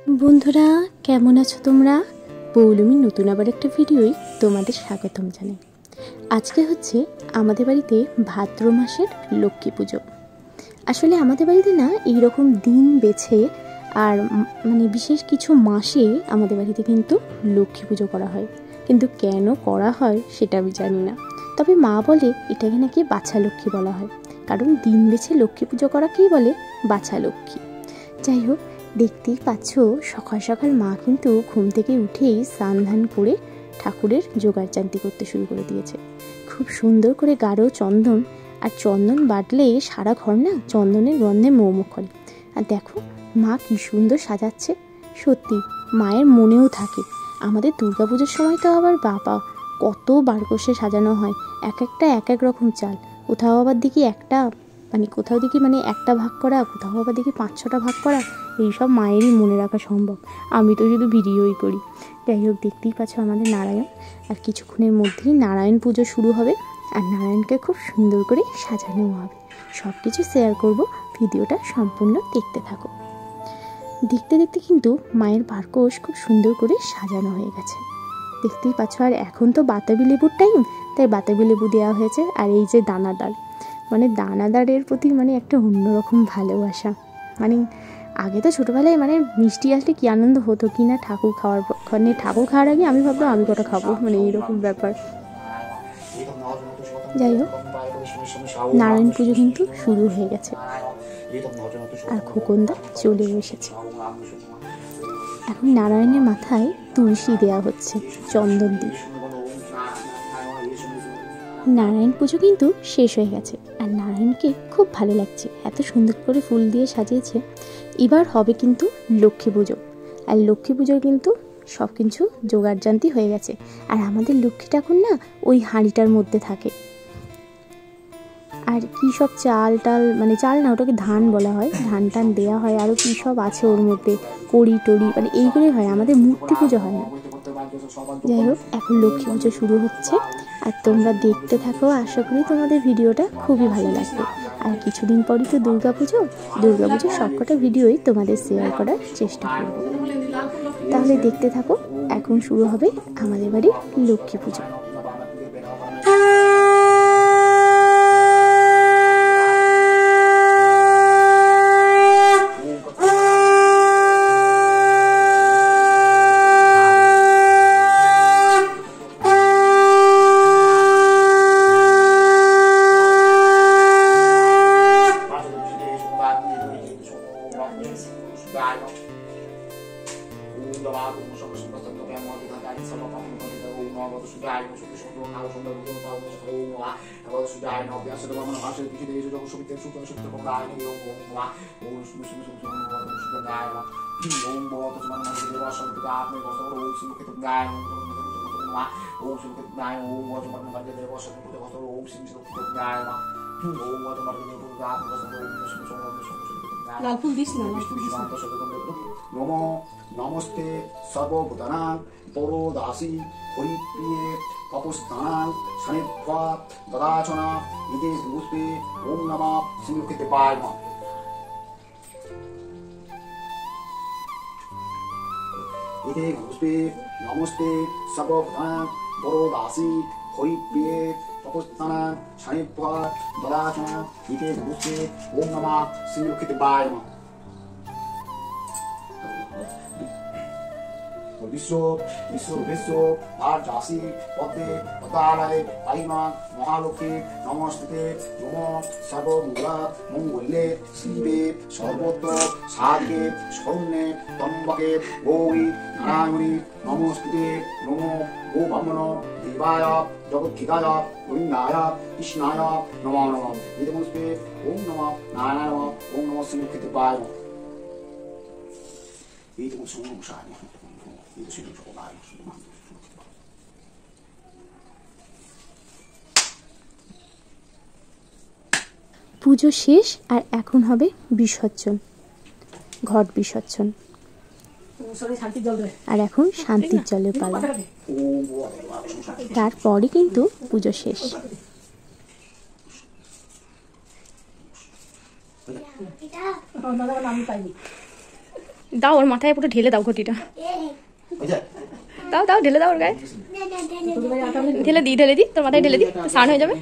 বন্ধুরা কেমন আছো তোমরা? পৌলমীর নতুন আবার একটা ভিডিওই তোমাদের স্বাগতম জানাই। আজকে হচ্ছে আমাদের বাড়িতে ভাদ্র মাসের লক্ষ্মী পুজো। আসলে আমাদের বাড়িতে না এইরকম দিন বেছে আর বিশেষ কিছু মাসে আমাদের বাড়িতে কিন্তু লক্ষ্মী পুজো করা হয়, কিন্তু কেন করা হয় সেটা আমি জানি না। তবে মা বলে এটাকে নাকি বাছা লক্ষ্মী বলা হয়, কারণ দিন বেছে লক্ষ্মী পুজো করাকেই বলে বাছা লক্ষ্মী। যাই হোক, দেখতেই পাচ্ছ সকাল সকাল মা কিন্তু ঘুম থেকে উঠেই স্নান ধান করে ঠাকুরের জোগাড় জান্তি করতে শুরু করে দিয়েছে। খুব সুন্দর করে গাঢ় চন্দন, আর চন্দন বাটলে সারা ঘর না চন্দনের গন্ধে মৌমুখ করে। আর দেখো মা কি সুন্দর সাজাচ্ছে, সত্যি মায়ের মনেও থাকে। আমাদের দুর্গাপুজোর সময় তো আবার বাবা কত বারকষে সাজানো হয়, এক এক রকম চাল। কোথাও আবার দেখি একটা ভাগ করা, কোথাও আবার দেখি 5-6টা ভাগ করা। এইসব মায়েরই মনে রাখা সম্ভব, আমি তো শুধু ভিডিওই করি। যাই হোক, দেখতেই পাচ্ছ আমাদের নারায়ণ, আর কিছুক্ষণের মধ্যেই নারায়ণ পুজো শুরু হবে, আর নারায়ণকে খুব সুন্দর করে সাজানো হবে। সব কিছু শেয়ার করব, ভিডিওটা সম্পূর্ণ দেখতে থাকো। দেখতে দেখতে কিন্তু মায়ের বারকোষ খুব সুন্দর করে সাজানো হয়ে গেছে, দেখতেই পাচ্ছ। আর এখন তো বাতাবি লেবুর টাইম, তাই বাতাবি লেবু দেওয়া হয়েছে। আর এই যে দানাদার, দানাদারের প্রতি একটা অন্যরকম ভালোবাসা। আগে তো ছোটোবেলায় মিষ্টি আসলে কী আনন্দ হতো কি না, ঠাকুর খাওয়ার আগে আমি ভাবলাম আমি কটা খাবো, এইরকম ব্যাপার। যাই হোক, নারায়ণ পুজো কিন্তু শুরু হয়ে গেছে, আর খোকনদা চলে এসেছে। এখন নারায়ণের মাথায় তুলসী দেওয়া হচ্ছে চন্দন দিয়ে। নারায়ণ পুজো কিন্তু শেষ হয়ে গেছে, আর নারায়ণকে খুব ভালো লাগছে, এত সুন্দর করে ফুল দিয়ে সাজিয়েছে। এবার হবে কিন্তু লক্ষ্মী পুজো, আর লক্ষ্মী পুজোর কিন্তু সব কিছু জোগাড়জান্তি হয়ে গেছে। আর আমাদের লক্ষ্মী ঠাকুর না ওই হাঁড়িটার মধ্যে থাকে, আর কী সব চাল চাল না, ওটাকে ধান বলা হয়, ধান টান দেওয়া হয়, আরও কী সব আছে ওর মধ্যে, কড়ি টড়ি এইগুলোই হয়, আমাদের মূর্তি পুজো হয় না। যাই হোক, এখন লক্ষ্মী পুজো শুরু হচ্ছে, আর তোমরা দেখতে থাকো। আশা করি তোমাদের ভিডিওটা খুবই ভালো লাগবে। আর কিছুদিন পরই তো দুর্গাপুজোর সবকটা ভিডিওই তোমাদের শেয়ার করার চেষ্টা করব। তাহলে দেখতে থাকো, এখন শুরু হবে আমাদের বাড়ির লক্ষ্মী পুজো। নমস্তে সর্বভূতানাং পরদাসী হরিপ্রিয়ে তপস্থানাং সানিধ্বা দদাচনা ইতি পুষ্পে ওম নমঃ শ্রীলক্ষ্মীদেবায় নমঃ। ইতি পুষ্পে নমস্তে সর্বভূতানাং পরদাসী হরিপ্রিয়ে তপস্থানাং সানিধ্বা দদাচনা ইতি পুষ্পে ওম নমঃ শ্রীলক্ষ্মীদেবায় নমঃ। বিশ্ব আর চাষি পদ্মে পদ্মালয়ে পাইমা মহালক্ষ্মী নমস্তে নম সর্বমঙ্গলা মঙ্গলে শিবে সর্বত্র সাধকে শরণ্যে ত্রম্বকে গৌরী নারায়ণী নমস্তে নম গো ব্রহ্মণ দেবায় জগদ্ধিতায় গোবিন্দায় কৃষ্ণায় নমো নমঃ। ইতি ওম নমঃ নারায়ণায় নমঃ। ওম নমঃ শ্রীলক্ষ্মীদেবায় নমঃ। 이동 성공사니 이것이 조금 아니고 পুজো শেষ, আর এখন হবে বিসর্জন, ঘট বিসর্জন। আর এখন শান্তির জলের পালা, তারপরে কিন্তু পুজো শেষ। দাও ওর মাথায় পুরো ঢেলে দাও ঘটিটা, ওই যে দাও দাও ঢেলে দাও ওর গায়ে, ঢেলে দিই তোর মাথায় ঢেলে দিই, স্নান হয়ে যাবে।